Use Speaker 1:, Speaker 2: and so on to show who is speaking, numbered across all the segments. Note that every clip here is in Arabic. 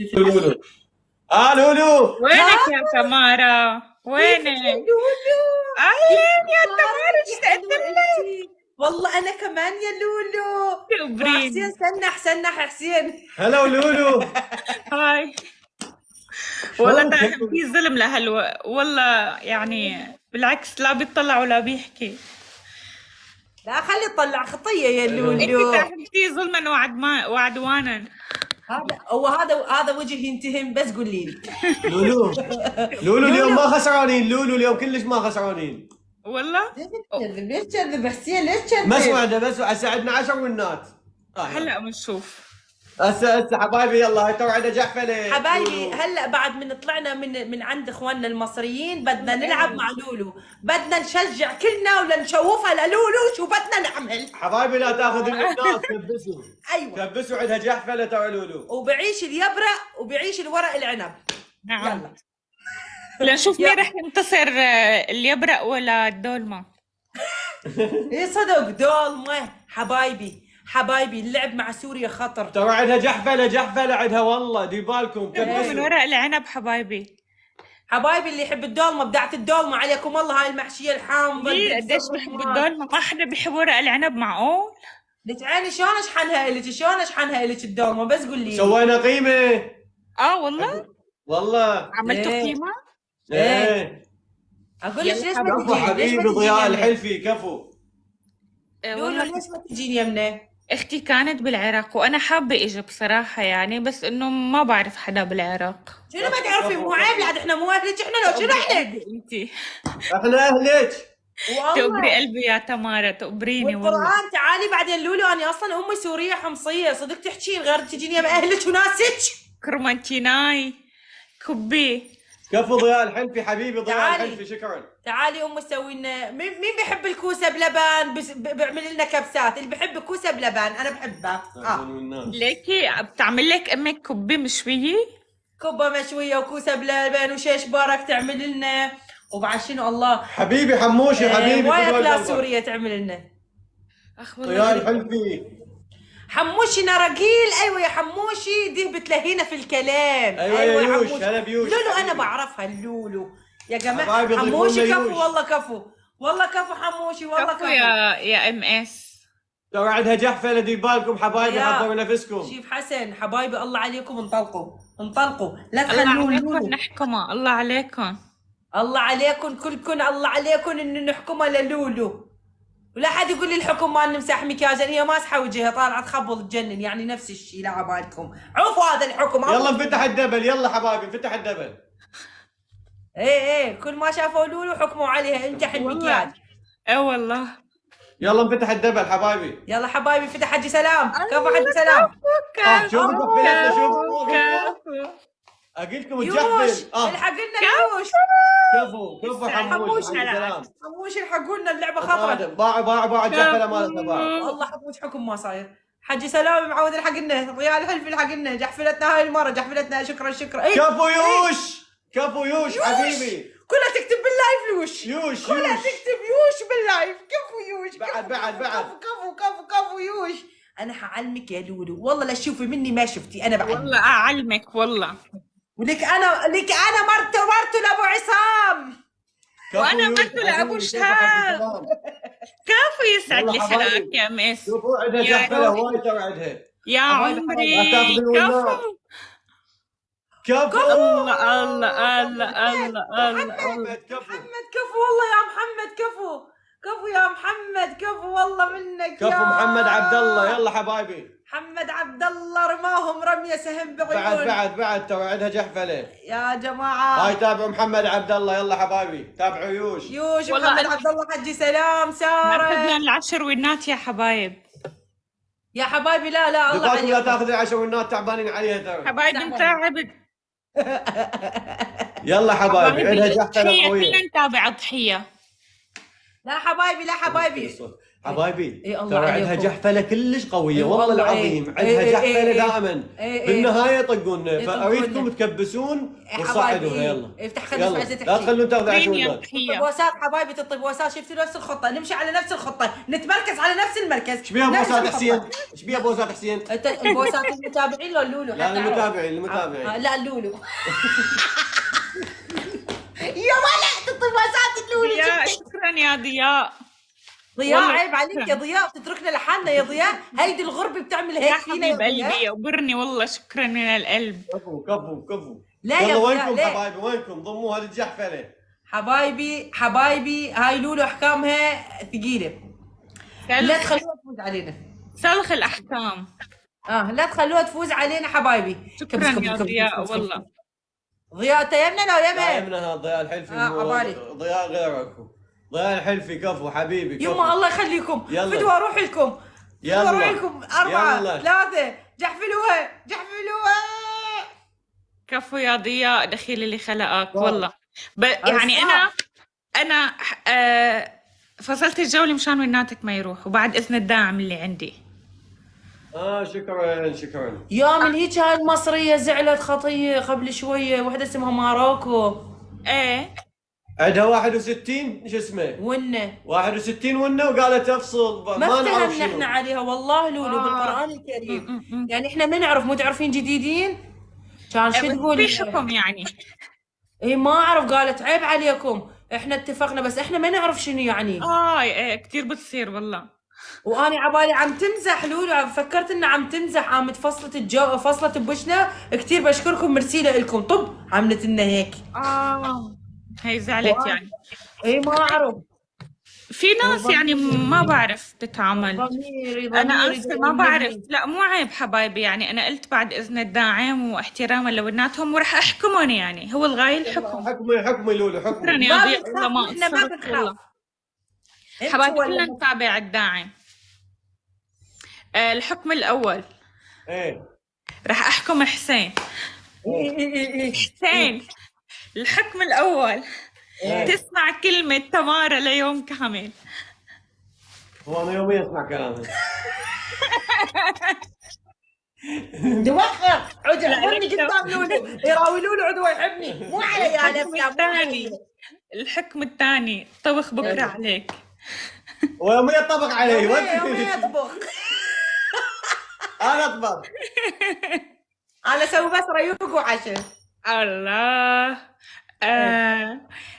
Speaker 1: انتوا
Speaker 2: لولو. لولو.
Speaker 1: ها؟
Speaker 3: وينك يا تمارا؟
Speaker 1: كيفك يا
Speaker 3: وينك؟
Speaker 1: لولو؟
Speaker 3: اهلين يا تمارا،
Speaker 1: اخبارك يا
Speaker 3: اشتقت
Speaker 1: حلوة
Speaker 3: لك.
Speaker 1: انتي؟ والله انا كمان يا لولو. وحسين
Speaker 3: تقبريني.
Speaker 1: سنح حسين.
Speaker 2: هلا لولو.
Speaker 3: هاي. والله
Speaker 2: شلونك؟
Speaker 3: تاهم في ظلم والله يعني بالعكس، لا بيطلع ولا بيحكي.
Speaker 1: لا خلي تطلع خطية يا
Speaker 3: انت
Speaker 1: لولو.
Speaker 3: تاهم في ظلما وعدوانا.
Speaker 1: هذا وجه ينتهم، بس قولي لي.
Speaker 2: لولو. لولو اليوم
Speaker 1: لولو.
Speaker 2: ما خسرانين، لولو اليوم كلش ما خسرانين.
Speaker 3: والله
Speaker 1: ليش تكذب حسين؟ ليش تكذب؟
Speaker 2: مسوعدة بس هسه عندنا 10 ونات.
Speaker 3: هلا بنشوف.
Speaker 2: هسه حبايبي يلا هاي توعدة جحفلة.
Speaker 1: حبايبي هلا بعد من طلعنا من عند اخواننا المصريين بدنا نلعب مع لولو، بدنا نشجع كلنا ولا نشوفها للولو شو بدنا نعمل.
Speaker 2: حبايبي لا تاخذ الناس كبسوا.
Speaker 1: ايوه.
Speaker 2: كبسوا عندها جحفلة ترى لولو.
Speaker 1: وبعيش اليبرق وبعيش الورق العنب.
Speaker 3: نعم.
Speaker 1: يلا
Speaker 3: لنشوف
Speaker 1: يا-
Speaker 3: مين رح ينتصر، اليبرق ولا الدولمة.
Speaker 1: ايه صدق دولمة. حبايبي اللعب مع سوريا خطر.
Speaker 2: ترى عندها جحفلة عندها والله، دي بالكم
Speaker 3: من
Speaker 2: كبسوا.
Speaker 3: ورق العنب حبايبي.
Speaker 1: حبايبي اللي يحب الدولمة بدعت الدولمة عليكم الله، هاي المحشية الحامضة
Speaker 3: ليه
Speaker 1: اللي
Speaker 3: قديش بحب الدولمة؟ ما حدا بيحب ورق العنب، معقول؟
Speaker 1: لك عيني شلون اشحنها الك الدولمة، بس قول لي.
Speaker 2: سوينا قيمة.
Speaker 3: والله
Speaker 2: والله.
Speaker 3: عملتوا
Speaker 1: إيه.
Speaker 3: قيمة؟
Speaker 2: ايه.
Speaker 1: اقول لك ليش ما
Speaker 2: كفو
Speaker 1: تجيني؟
Speaker 2: حبيبي ضياء الحلفي كفو.
Speaker 1: لولو
Speaker 3: والله
Speaker 1: ليش ما تجيني يمنا؟
Speaker 3: اختي كانت بالعراق وانا حابة اجي بصراحة يعني، بس انه ما بعرف حدا بالعراق.
Speaker 1: شنو ما تعرفي؟ مو عيب بعد، احنا مو اهلك، احنا لو شنو احنا؟
Speaker 3: انتي
Speaker 2: احنا اهلك.
Speaker 3: تقبري
Speaker 1: والله
Speaker 3: قلبي يا تمارا، تقبريني والله.
Speaker 1: والقرآن. تعالي بعدين لولو، انا اصلا امي سورية حمصية، صدق تحكين غير تجيني يم اهلك وناسك.
Speaker 3: كرمانتيناي كبي.
Speaker 2: كفو ضياء الحلفي حبيبي ضياء
Speaker 1: تعالي.
Speaker 2: الحلفي شكرا.
Speaker 1: تعالي امي سوي لنا، مين بيحب الكوسة بلبن؟ بيعمل لنا كبسات. اللي بحب كوسة بلبن انا بحبها.
Speaker 3: ليكي بتعمل لك امك كبي مشوية؟
Speaker 1: كبة مشوية وكوسة بلبن وشيش برك تعمل لنا. وبعد شنو الله
Speaker 2: حبيبي حموشي حبيبي
Speaker 1: وايد
Speaker 2: كل
Speaker 1: اكلات
Speaker 2: وجه
Speaker 1: سورية تعمل لنا.
Speaker 3: اخ
Speaker 2: ضياء
Speaker 3: والله.
Speaker 2: الحلفي.
Speaker 1: حموشي نراجيل. ايوه يا حموشي، دي بتلهينا في الكلام.
Speaker 2: ايوه يا يوش.
Speaker 1: حموشي.
Speaker 2: هلا بيوش
Speaker 1: لولو انا
Speaker 2: حبيبي.
Speaker 1: بعرفها اللولو يا جماعه.
Speaker 2: حبايبي
Speaker 1: حموشي
Speaker 2: ضيفونا
Speaker 1: كفو
Speaker 2: يوش.
Speaker 1: والله كفو. والله كفو حموشي والله
Speaker 3: كفو
Speaker 1: كفو.
Speaker 3: يا ام اس.
Speaker 2: ترى عندها جحفله دي بالكم حبايبي،
Speaker 1: يا.
Speaker 2: حضروا نفسكم.
Speaker 1: شيف حسن حبايبي الله عليكم، انطلقوا لا
Speaker 3: الله
Speaker 1: تخلون
Speaker 3: عليكم
Speaker 1: لولو.
Speaker 3: نحكمها، الله عليكم.
Speaker 1: الله عليكم كلكم، الله عليكم انه نحكمها للولو. ولا حد يقول لي الحكم ما نمسح مكياجا، هي ماسحه وجهها طالعه تخبل تجنن، يعني نفس الشيء. لا عبالكم عوفوا هذا الحكم.
Speaker 2: يلا انفتح الدبل، يلا حبايبي انفتح الدبل.
Speaker 1: ايه كل ما شافوا لولو حكموا عليها انجح المكياج.
Speaker 3: والله.
Speaker 2: يلا انفتح الدبل حبايبي.
Speaker 1: يلا حبايبي فتح حجي سلام. كفو حجي سلام.
Speaker 2: شوفوا قفلتنا
Speaker 3: كفو.
Speaker 2: اقول لكم
Speaker 1: يوش
Speaker 2: الجحفل.
Speaker 1: الحق لنا يوش.
Speaker 2: كفو حموش سلام.
Speaker 1: حموش الحقوا لنا، اللعبه خطره.
Speaker 2: باعوا الجحفله مالتها باعوا.
Speaker 1: والله حموش حكم ما صاير. حجي سلام معود الحق لنا، ضياء الحلف الحق لنا، جحفلتنا هاي المره جحفلتنا. شكرا إيه؟
Speaker 2: كفو يوش حبيبي.
Speaker 1: كلها تكتب باللايف
Speaker 2: يوش
Speaker 1: كلها تكتب يوش باللايف. كفو يوش.
Speaker 2: بعد.
Speaker 1: كفو يوش. انا حعلمك يا لولو والله لا تشوفي مني ما شفتي، انا بعلمك
Speaker 3: والله اعلمك والله.
Speaker 1: ولك انا مرته لابو عصام.
Speaker 3: وانا مرته لابو شهاب. كفو يسعد لي خلاك يا مس.
Speaker 2: شوفوا عندها جحفله وايد ترى عندها.
Speaker 3: يا عمري
Speaker 2: لا تاخذي الولاء. كفو.
Speaker 3: الله.
Speaker 2: محمد كفو.
Speaker 1: محمد كفو والله يا محمد كفو يا محمد كفو والله منك
Speaker 2: كفو
Speaker 1: يا
Speaker 2: محمد عبد الله. يلا حبايبي.
Speaker 1: محمد عبد الله رماهم رميه سهم بعيون.
Speaker 2: بعد ترى عندها جحفله
Speaker 1: يا جماعه.
Speaker 2: هاي تابعوا محمد عبد الله. يلا حبايبي تابعوا يوش.
Speaker 1: محمد عبد الله حجي سلام
Speaker 3: ناخذ
Speaker 1: ساره.
Speaker 3: العشر والنات يا حبايب.
Speaker 1: يا حبايبي لا الله
Speaker 2: دباكم لا
Speaker 1: عليكم.
Speaker 2: تاخذ العشاء والنات تعبانين عليها ترى.
Speaker 3: حبايبي نتعب.
Speaker 2: يلا حبايبي عندها جحفله
Speaker 3: ضحية،
Speaker 2: قويه.
Speaker 3: كلنا نتابع ضحية.
Speaker 1: لا حبايبي
Speaker 2: حبايبي
Speaker 1: إيه الله
Speaker 2: ترى عندها
Speaker 1: عليكم.
Speaker 2: جحفله كلش قويه
Speaker 1: إيه
Speaker 2: والله
Speaker 1: والله،
Speaker 2: العظيم
Speaker 1: إيه.
Speaker 2: عندها
Speaker 1: إيه
Speaker 2: جحفله
Speaker 1: إيه إيه.
Speaker 2: دائما
Speaker 1: إيه.
Speaker 2: بالنهايه يطقونا
Speaker 1: يطقونا.
Speaker 2: فاريدكم تكبسون وتصعدوها يلا
Speaker 1: افتح خلي
Speaker 2: يلا
Speaker 1: عايزة
Speaker 2: لا
Speaker 1: تحكي.
Speaker 2: تخلون تاخذوا
Speaker 3: شكرين يا
Speaker 2: عشونات.
Speaker 3: تحية.
Speaker 1: الطبوسات حبايبي الطبوسات شفتوا نفس الخطه، نمشي على نفس الخطه، نتمركز على نفس المركز.
Speaker 2: ايش بيها
Speaker 1: نفس
Speaker 2: بوسات
Speaker 1: الخطة.
Speaker 2: حسين؟ ايش بيها بوسات حسين؟
Speaker 1: انت البوسات المتابعين لو اللولو؟
Speaker 2: لا
Speaker 1: حتى
Speaker 2: المتابعين
Speaker 1: أعرف.
Speaker 2: المتابعين.
Speaker 1: لا اللولو. يا ولد الطبوسات اللولو.
Speaker 3: ضياء
Speaker 1: شفتي؟
Speaker 3: شكرا يا ضياء.
Speaker 1: ضياء
Speaker 3: والله
Speaker 1: عيب عليك يا
Speaker 3: شكراً.
Speaker 1: ضياء، بتتركنا لحالنا يا ضياء. هيدي الغربه بتعمل
Speaker 3: يا
Speaker 1: هيك فينا يا
Speaker 3: حبيب قلبي
Speaker 1: ضياء.
Speaker 3: يقبرني والله شكرا من القلب.
Speaker 2: كفو
Speaker 1: لا يا
Speaker 2: يلا
Speaker 1: ضياء،
Speaker 2: وينكم
Speaker 1: ليه؟
Speaker 2: حبايبي وينكم ضموا هذه الجحفله.
Speaker 1: حبايبي هاي لولو احكامها ثقيله، لا تخلوها تفوز علينا.
Speaker 3: سلخ الأحكام.
Speaker 1: لا تخلوها تفوز علينا حبايبي.
Speaker 3: شكرا يا ضياء والله.
Speaker 1: ضياء تيمنا لو
Speaker 2: لا
Speaker 1: يمن.
Speaker 2: يمنا هذا ضياء الحلفي
Speaker 1: عبالي.
Speaker 2: ضياء غيرك. ضياء الحلفي كفو حبيبي كفو.
Speaker 1: يما الله يخليكم.
Speaker 2: يلا.
Speaker 1: فدوى اروح لكم.
Speaker 2: يلا.
Speaker 1: فدوى اروح لكم 4
Speaker 2: يلا.
Speaker 1: 3 جحفلوها.
Speaker 3: كفو يا ضياء دخيل اللي خلقك والله. يعني أنا فصلت الجولة مشان وناتك ما يروح وبعد إذن الداعم اللي عندي.
Speaker 2: شكرا.
Speaker 1: يا من هيك هاي المصرية زعلت خطية قبل شوية، وحدة اسمها ماروكو.
Speaker 3: ايه
Speaker 2: عندها 61 شو اسمه؟
Speaker 1: ونه
Speaker 2: 61 ونه وقالت افصل
Speaker 1: ما
Speaker 2: نعرف
Speaker 1: افتهمنا
Speaker 2: شنو.
Speaker 1: احنا عليها والله لولو بالقرآن الكريم. يعني احنا ما نعرف، مو تعرفين جديدين؟ كان شو تقول؟
Speaker 3: في حكم يعني.
Speaker 1: اي ما اعرف، قالت عيب عليكم احنا اتفقنا بس احنا ما نعرف شنو يعني.
Speaker 3: ايه كثير بتصير والله.
Speaker 1: واني عبالي عم تمزح لولو، فكرت انها عم تمزح، قامت فصلت بوشنا. كثير بشكركم، ميرسي لكم. طب عملت لنا هيك.
Speaker 3: هي زعلت يعني.
Speaker 1: اي ما اعرف.
Speaker 3: في ناس يعني ما بعرف تتعامل. انا اسفه ما بعرف. لا مو عيب حبايبي، يعني انا قلت بعد اذن الداعم واحتراما لبناتهم وراح احكمهم، يعني هو الغاية الحكم.
Speaker 2: حكمي لولو
Speaker 3: شكرا
Speaker 2: حكمي.
Speaker 3: يا ضياء والله ما
Speaker 1: احنا ما
Speaker 3: قصرت
Speaker 1: بنخاف.
Speaker 3: والله. حبايبي كلنا نتابع الداعم. الحكم الاول
Speaker 2: ايه
Speaker 3: راح احكم حسين. حسين الحكم الاول تسمع كلمة تمارا ليوم كامل.
Speaker 2: هو انا يوميا اسمع كلامه.
Speaker 1: دوخر عود يحبني قدام لولو، يراوي لولو عود يحبني، مو علي انا.
Speaker 3: الحكم الثاني طبخ بكره عليك.
Speaker 2: هو يوميا طبق علي
Speaker 1: يومي يطبخ.
Speaker 2: انا اطبخ.
Speaker 1: انا اسوي بس ريوق وعشاء.
Speaker 3: الله.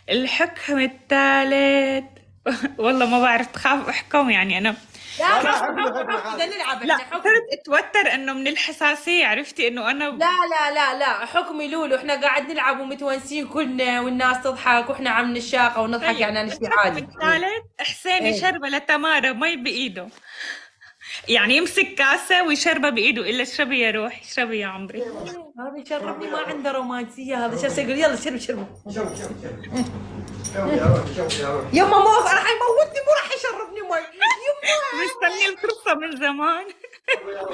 Speaker 3: الحكم الثالث والله ما بعرف، بخاف احكم يعني انا.
Speaker 1: لا
Speaker 2: بدنا
Speaker 1: نلعب.
Speaker 3: لا صرت اتوتر انه من الحساسيه، عرفتي انه انا
Speaker 1: لا حكمي لولو، احنا قاعد نلعب ومتونسين كلنا والناس تضحك واحنا عم نشاقه ونضحك، يعني انا شيء عادي.
Speaker 3: الحكم الثالث حسين يشربها لتمارا مي بايده، يعني يمسك كاسه ويشربها بايده. الا اشربي يا روح، اشربي يا عمري.
Speaker 1: هذا يشربني، ما عنده رومانسيه هذا. شو يقول؟ يلا شرب. يما مو راح يموتني، مو راح يشربني مي. يما
Speaker 3: مستني الفرصه من زمان.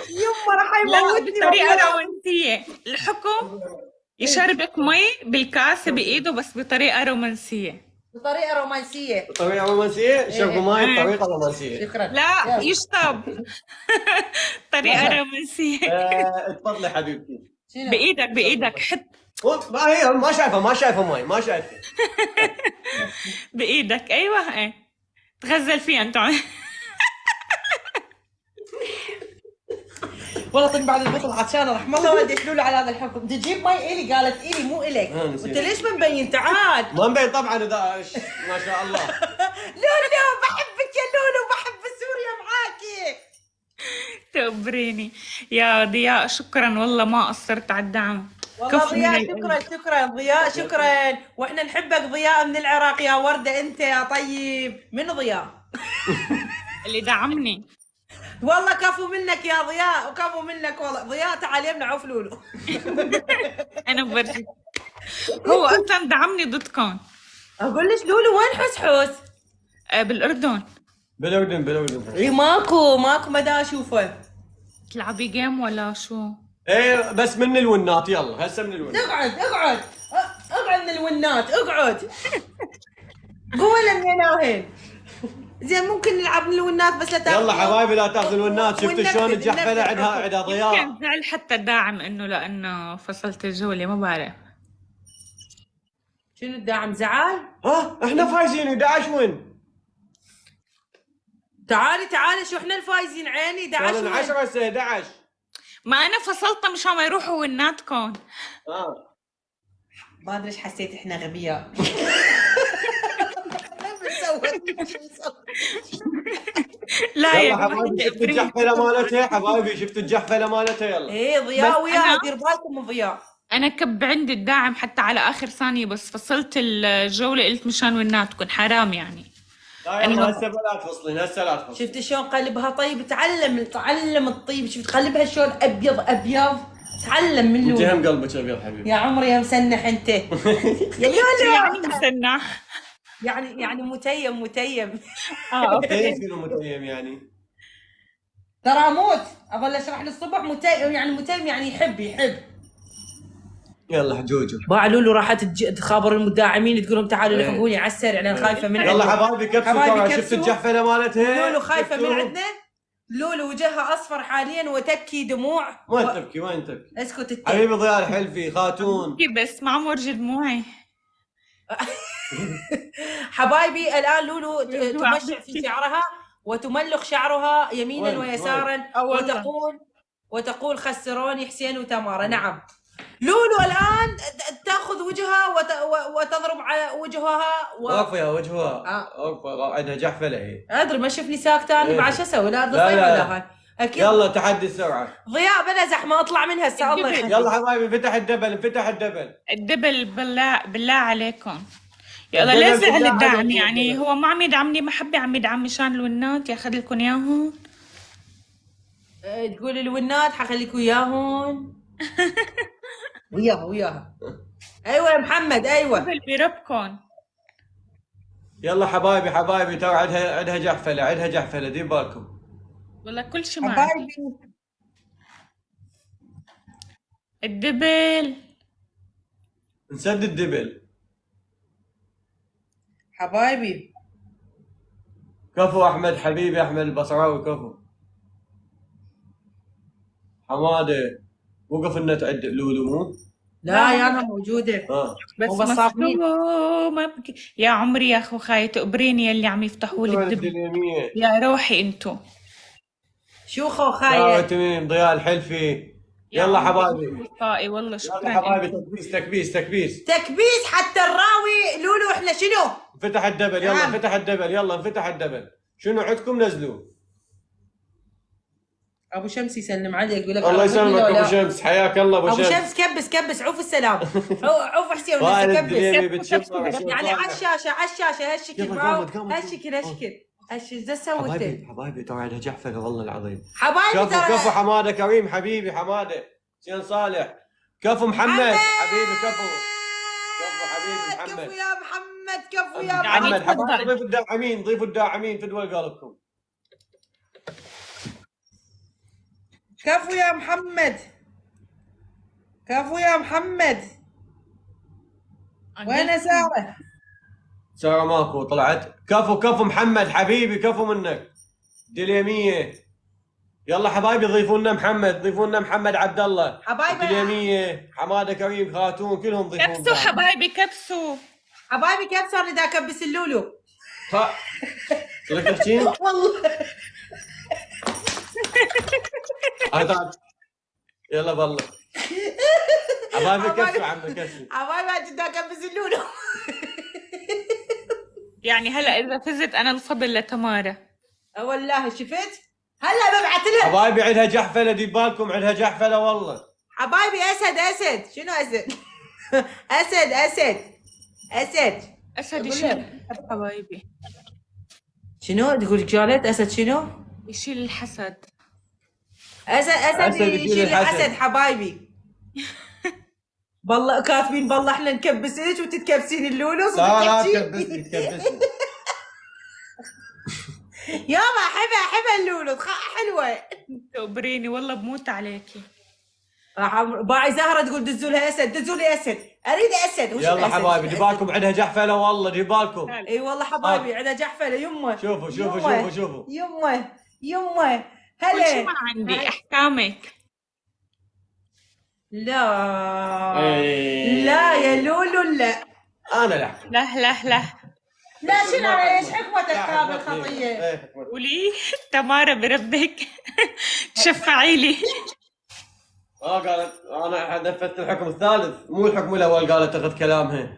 Speaker 1: يما راح
Speaker 3: لا
Speaker 1: يموتني
Speaker 3: بطريقه رومانسيه. الحكم يشربك مي بالكاسه بايده بس بطريقه رومانسيه.
Speaker 1: بطريقه رومانسيه.
Speaker 2: طريقة رومانسية؟ شربوا ماي بطريقة رومانسية.
Speaker 1: شكرا.
Speaker 3: لا يشطب طريقه رومانسيه.
Speaker 2: اتفضلي حبيبتي.
Speaker 3: بايدك حط
Speaker 2: ما هي ما شايفة ماي ما شايفة.
Speaker 3: بايدك. ايوه ايه تغزل فيها انت.
Speaker 1: والله طلع بعد البطل عطشانه، رحم الله والديك لولو على هذا الحكم. تجيب مي الي، قالت الي مو الك. انت ليش ما مبين؟ تعال.
Speaker 2: ما مبين طبعا اذا ما شاء الله.
Speaker 1: لولو بحبك يا لولو، بحب سوريا معاكي.
Speaker 3: تقبريني يا ضياء. شكرا والله ما قصرت على الدعم.
Speaker 1: والله ضياء شكرا ضياء شكرا. واحنا نحبك ضياء من العراق يا وردة. انت يا طيب. من ضياء؟
Speaker 3: اللي دعمني.
Speaker 1: والله كفو منك يا ضياء، وكفو منك والله. ضياء تعال يمنا عوف لولو.
Speaker 3: انا بورجيك. هو اصلا دعمني ضدكم.
Speaker 1: اقول لك لولو وين حسحوس؟
Speaker 3: بالاردن.
Speaker 2: بالاردن.
Speaker 1: اي ماكو مدى اشوفه.
Speaker 3: تلعبي جيم ولا شو؟
Speaker 2: ايه بس من الونات. يلا هسه من الونات.
Speaker 1: اقعد من الونات. اقعد. قول من ناهين. زين ممكن نلعب من الونات بس لا تاخذ.
Speaker 2: يلا حبايبي لا تاخذ الونات. شفت شلون الجحفله عندها ضياء.
Speaker 3: كان زعل حتى الداعم انه لانه فصلت الجوله، ما بعرف
Speaker 1: شنو الداعم زعل؟
Speaker 2: احنا فايزين 11 وين؟
Speaker 1: تعالي شو احنا الفايزين عيني 11
Speaker 2: كان 10 هسه 11.
Speaker 3: ما انا فصلت مشان ما يروحوا وناتكم.
Speaker 1: ما ادري ايش حسيت احنا غبياء.
Speaker 3: لا
Speaker 2: يلا حبايبي شفت الجحفله مالتها حبايبي، شفت الجحفله مالتها. يلا
Speaker 1: ايه ضياء وياها، دير بالكم من ضياء.
Speaker 3: انا كب عندي الداعم حتى على اخر ثانيه، بس فصلت الجوله قلت مشان وناتكم حرام يعني.
Speaker 2: يلا هسه لا تفصلين، هسه لا تفصلين.
Speaker 1: شفت شلون قلبها طيب؟ تعلم الطيب. شفت قلبها شلون ابيض ابيض. تعلم من
Speaker 2: انت
Speaker 1: لون.
Speaker 2: هم قلبك ابيض حبيبي.
Speaker 1: يا عمري يا مسنح انت. يا لولو
Speaker 3: يعني مسنح
Speaker 1: يعني متيم.
Speaker 2: اوكي. شنو متيم يعني؟
Speaker 1: ترى اموت اظل اشرح للصبح. متيم يعني يحب.
Speaker 2: يلا حجوجو.
Speaker 1: باع لولو راحت تخابر المداعمين تقول لهم تعالوا لحقوني على السريع انا خايفه من
Speaker 2: يلا
Speaker 1: عندهم.
Speaker 2: حبايبي كبسوا. شفت الجحفله مالتها؟
Speaker 1: لولو خايفه من عندنا. لولو وجهها اصفر حاليا وتبكي دموع.
Speaker 2: وين تبكي؟
Speaker 1: اسكت انت
Speaker 2: حبيبي ضياء الحلفي خاتون.
Speaker 3: بس ما عم ورجي دموعي.
Speaker 1: حبايبي الان لولو تمشع في شعرها وتملخ شعرها يمينا ويسارا وتقول خسروني حسين وتمارا. نعم لولو الان تاخذ وجهها وتضرب على وجهها
Speaker 2: واقفه يا وجهها. واقفه عندها جحفله هي.
Speaker 1: ادري ما شفني ساكته انا. بعد شو اسوي؟ لا لا اكيد.
Speaker 2: يلا تحدي السرعه.
Speaker 1: ضياء بلا زحمه اطلع منها هسه الله يخليك.
Speaker 2: يلا حبايبي فتح الدبل.
Speaker 3: بالله عليكم يلا لا زعل الدعم يعني. هو ما عم يدعمني محبه، عم يدعم مشان الونات ياخذ لكم اياهم.
Speaker 1: تقول الونات حخليك وياهم. وياها ايوه يا محمد ايوه
Speaker 3: بربكم.
Speaker 2: يلا حبايبي ترى عندها جحفله دير بالكم.
Speaker 3: والله كل شيء معك. الدبل
Speaker 2: نسد الدبل
Speaker 1: حبايبي.
Speaker 2: كفو احمد حبيبي، احمد البصراوي كفو. حماده وقف النت عند لولو مو؟
Speaker 1: لا يا انا موجوده.
Speaker 3: بس ما بكي يا عمري يا اخو خاي تقبريني يلي عم يفتحوا لي الدبل. يا روحي انتو
Speaker 1: شو خو خاي
Speaker 2: تميم ضياء الحلفي. يلا حبايبي
Speaker 3: طائي والله شكرا.
Speaker 2: يلا حبايبي تكبيس
Speaker 1: حتى الراوي لولو احنا شنو؟
Speaker 2: فتح الدبل. يلا انفتح الدبل. شنو عندكم نزلوا.
Speaker 1: ابو شمس يسلم عليك يقول لك
Speaker 2: الله يسلمك ابو شمس. حياك الله ابو شمس.
Speaker 1: كبس عوف السلام. عوف حسين كبس يعني على الشاشه هالشكل معه هالشكل زي سويت.
Speaker 2: حبايبي ترى عندها جحفله والله العظيم.
Speaker 1: حبايبي
Speaker 2: كفو حماده كريم حبيبي حماده. حسين صالح كفو محمد حبيبي كفو حبيبي محمد.
Speaker 1: كفو يا محمد.
Speaker 2: حبايبي ضيفوا الداعمين في دول قلبكم.
Speaker 1: كفو يا محمد. وين
Speaker 2: سارة ماكو طلعت. كفو محمد حبيبي كفو منك. دليمية يلا حبايبي ضيفوا لنا محمد عبد الله.
Speaker 1: حبايبي
Speaker 2: دليمية حماده كريم خاتون كلهم ضيفوا.
Speaker 3: كبسوا حبايبي كبسوا
Speaker 1: انا دا اكبس اللولو.
Speaker 2: تريك تحكين؟
Speaker 1: والله
Speaker 2: يلا بالله حبايبي كبسوا عمي كبسوا.
Speaker 1: حبايبي دا اكبس اللولو.
Speaker 3: يعني هلا اذا فزت انا الفضل لتمارا.
Speaker 1: والله شفت هلا ببعث لها.
Speaker 2: حبايبي عندها جحفله دير بالكم عندها جحفله والله.
Speaker 1: حبايبي اسد شنو اسد؟ اسد
Speaker 3: شنو حبايبي؟
Speaker 1: شنو تقول جالت اسد شنو؟
Speaker 3: يشيل الحسد.
Speaker 1: اسد يشيل الحسد حبايبي. بالله كاتبين بالله احنا نكبسك وتتكبسين اللولو.
Speaker 2: لا تكبسني.
Speaker 1: يابا احبها اللولو حلوه.
Speaker 3: تقبريني والله بموت عليكي.
Speaker 1: باعي زهره تقول دزوا لها اسد، دزوا لي اسد، اريد اسد. وش
Speaker 2: يلا
Speaker 1: الأسد؟
Speaker 2: حبايبي جبالكم عندها جحفله والله جبالكم.
Speaker 1: اي والله حبايبي عندها جحفله يمه.
Speaker 2: شوفوا شوفوا
Speaker 1: يمه.
Speaker 2: شوفوا شوفوا
Speaker 1: يمه
Speaker 3: كل
Speaker 1: هلا.
Speaker 3: شيء ما عندي احكامك.
Speaker 1: لا
Speaker 2: إيه.
Speaker 1: لا يا لولو لا.
Speaker 2: انا لا
Speaker 3: لا
Speaker 1: لا شنو انا ايش حكمتك كامل خطيه؟
Speaker 2: إيه، حكمتك.
Speaker 3: قولي تمارا بربك شفعي لي.
Speaker 2: قالت انا نفذت الحكم الثالث مو الحكم الاول، قالت اخذ كلامها.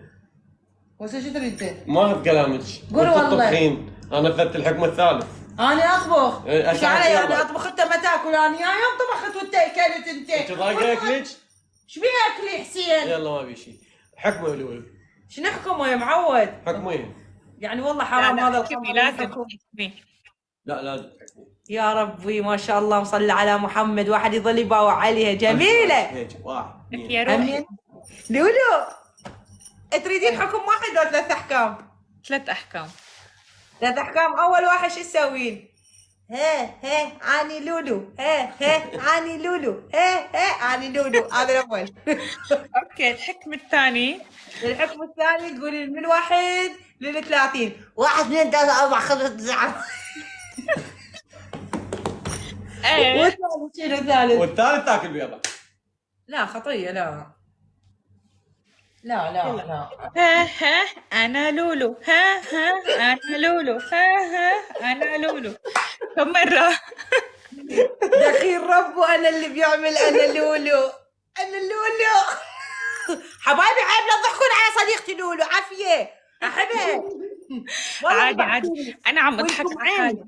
Speaker 1: وش تريد انت؟
Speaker 2: ما اخذ كلامك.
Speaker 1: قول
Speaker 2: وأنت
Speaker 1: والله.
Speaker 2: تطبخين. انا نفذت الحكم الثالث.
Speaker 1: انا اطبخ.
Speaker 2: إيه،
Speaker 1: ايش علي
Speaker 2: يلا.
Speaker 1: انا اطبخ انت ما تاكل؟ انا يا يوم طبخت وانت اكلت انت.
Speaker 2: انت ضايقه اكلك؟
Speaker 1: ايش بيها اكلي حسين؟
Speaker 2: يلا ما في شيء. حكمه يا لولو.
Speaker 1: شنو نحكمه يا معود؟
Speaker 2: حكميه.
Speaker 1: يعني والله حرام هذا
Speaker 3: حكمي،
Speaker 1: الخبر.
Speaker 3: لازم تحكمي.
Speaker 2: لا لازم تحكمي.
Speaker 1: يا ربي ما شاء الله مصلي على محمد، واحد يظل يباوع عليها جميله.
Speaker 2: هيك واحد اثنين.
Speaker 3: يا روحي
Speaker 1: أمين. لولو تريدين حكم واحد ولا 3 احكام؟
Speaker 3: 3 احكام.
Speaker 1: 3 احكام. اول واحد شو تسوين؟ ها اني لولو، ها اني لولو، ها اني لولو. هذا الاول.
Speaker 3: اوكي الحكم الثاني.
Speaker 1: الحكم الثاني تقولي من 1 ل 30. 1 2 3 4 5 9.
Speaker 3: ايه
Speaker 1: والثالث شنو الثالث؟
Speaker 2: والثالث تاكل بيضه.
Speaker 1: لا خطيه لا لا لا لا.
Speaker 3: ها انا لولو، ها انا لولو، ها انا لولو. كم مرة؟
Speaker 1: دخيل ربو انا اللي بيعمل انا لولو. انا لولو. حبايبي عيب لا تضحكون على صديقتي لولو، عافيه احبها.
Speaker 3: عادي انا عم اضحك عادي.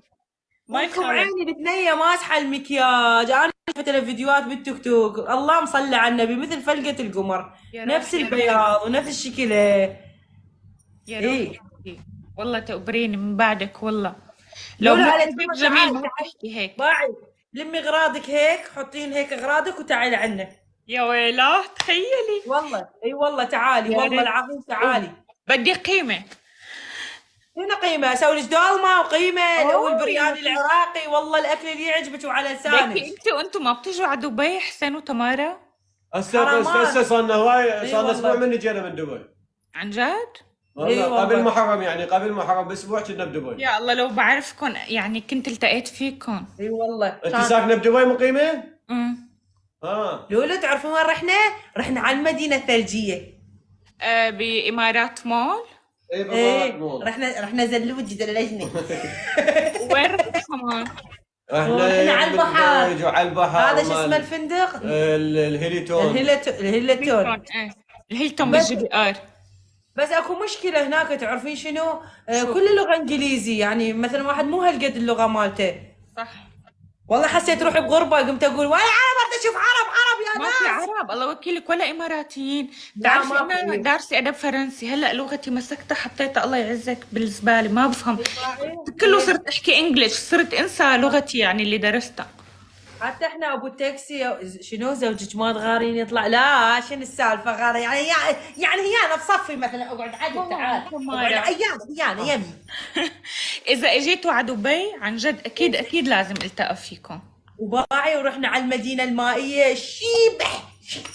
Speaker 3: ما
Speaker 1: يكون
Speaker 3: يخالف.
Speaker 1: عيني البنيه ماسحه المكياج. انا شفت لها فيديوهات بالتيك توك، اللهم صل على النبي، مثل فلقه القمر،
Speaker 3: يا
Speaker 1: نفس
Speaker 3: روحي.
Speaker 1: البياض ونفس شكلها.
Speaker 3: يا
Speaker 1: إيه.
Speaker 3: روحي والله تقبريني من بعدك والله. لو
Speaker 1: لولو
Speaker 3: ما
Speaker 1: على
Speaker 3: حبيب
Speaker 1: تعال،
Speaker 3: جميل ما
Speaker 1: تعال.
Speaker 3: تحكي هيك.
Speaker 1: باعي لمي اغراضك هيك، حطين هيك اغراضك وتعالي عنا.
Speaker 3: يا ويلا تخيلي.
Speaker 1: والله اي والله تعالي،
Speaker 3: يا
Speaker 1: والله
Speaker 3: ريت.
Speaker 1: العظيم تعالي.
Speaker 3: بدي قيمة.
Speaker 1: هنا قيمه، اسوي لك دولمه وقيمه والبرياني العراقي، والله الاكل اللي يعجبك وعلى لسانك.
Speaker 3: لكن انتوا ما بتجوا على دبي حسين وتمارا؟
Speaker 2: هسه صارنا هواي،
Speaker 1: إي
Speaker 2: صارنا اسبوع
Speaker 1: والله.
Speaker 2: من جينا من دبي.
Speaker 3: عن جد؟
Speaker 2: والله
Speaker 1: والله.
Speaker 2: قبل محرم، يعني قبل محرم باسبوع كنا بدبي.
Speaker 3: يا الله لو بعرفكم يعني كنت التقيت فيكم.
Speaker 1: اي والله.
Speaker 2: انت ساكنه بدبي مقيمه؟ ها.
Speaker 1: لولو تعرفون وين رحنا؟ رحنا على المدينه الثلجيه.
Speaker 3: بإمارات مول.
Speaker 1: ايه رحنا زلوجي دلجنا.
Speaker 3: وين رحت كمان؟
Speaker 1: رحنا على البحر.
Speaker 2: بالدرج وعلى البحر.
Speaker 1: هذا شو اسمه الفندق؟
Speaker 2: الهيليتون.
Speaker 1: الهيلتون.
Speaker 3: الهيلتون
Speaker 1: بس-
Speaker 3: بالجي بي ار.
Speaker 1: بس اكو مشكله هناك، تعرفين شنو؟ كل اللغه انجليزي، يعني مثلا واحد مو هالقد اللغه مالته.
Speaker 3: صح.
Speaker 1: والله حسيت روحي بغربه، قمت اقول وين عرب، بدي اشوف عرب يا
Speaker 3: ما في
Speaker 1: ناس.
Speaker 3: عرب الله وكيلك ولا اماراتيين.
Speaker 1: لا،
Speaker 3: بتعرفي
Speaker 1: ما
Speaker 3: انا
Speaker 1: في.
Speaker 3: دارسه ادب فرنسي، هلا لغتي مسكتها حطيتها الله يعزك بالزباله، ما بفهم كله، صرت احكي انجلش، صرت انسى لغتي يعني اللي درستها.
Speaker 1: حتى احنا ابو التاكسي شنو زوجك ما تغارين يطلع؟ لا شنو السالفه غاره يعني هي انا بصفي مثلا اقعد عدل تعال
Speaker 3: تمارا.
Speaker 1: اقعد يمي.
Speaker 3: اذا اجيتوا على دبي عن جد اكيد لازم التقى فيكم.
Speaker 1: وباعي ورحنا على المدينه المائيه شيبح.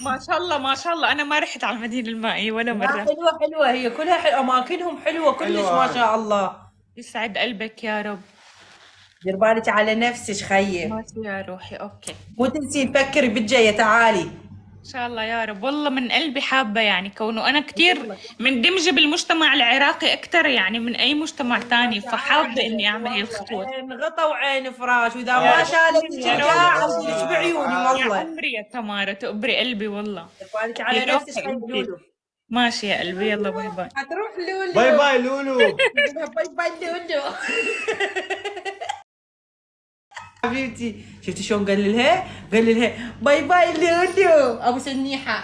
Speaker 3: ما شاء الله انا ما رحت على المدينه المائيه ولا
Speaker 1: لا
Speaker 3: مره.
Speaker 1: حلوه هي كلها حلوه، اماكنهم حلوه كلش
Speaker 2: حلوة.
Speaker 1: ما شاء الله.
Speaker 3: يسعد قلبك يا رب.
Speaker 1: دير بالك على نفسك خيي،
Speaker 3: ماشي يا روحي. اوكي
Speaker 1: مو تنسين تفكري بالجايه. تعالي
Speaker 3: ان شاء الله يا رب. والله من قلبي حابه يعني، كونه انا كثير مندمجه بالمجتمع العراقي اكثر يعني من اي مجتمع ثاني، فحابه اني اعمل هي الخطوه.
Speaker 1: عين غطا وعين فراش، واذا ما شالتك
Speaker 3: يا
Speaker 1: الجاع
Speaker 3: رب.
Speaker 1: اصيرك بعيوني
Speaker 3: يا
Speaker 1: والله.
Speaker 3: عمري يا تمارا تقبري قلبي والله.
Speaker 1: دير بالك على
Speaker 3: يا
Speaker 1: نفسك
Speaker 3: روحي
Speaker 1: خيي
Speaker 3: قلبي.
Speaker 1: لولو.
Speaker 3: ماشي يا قلبي يلا باي باي.
Speaker 1: حتروح لولو.
Speaker 2: باي باي لولو.
Speaker 1: باي باي لولو. حبيبتي شفتي شلون قال لها باي باي لولو ابو سنيحه.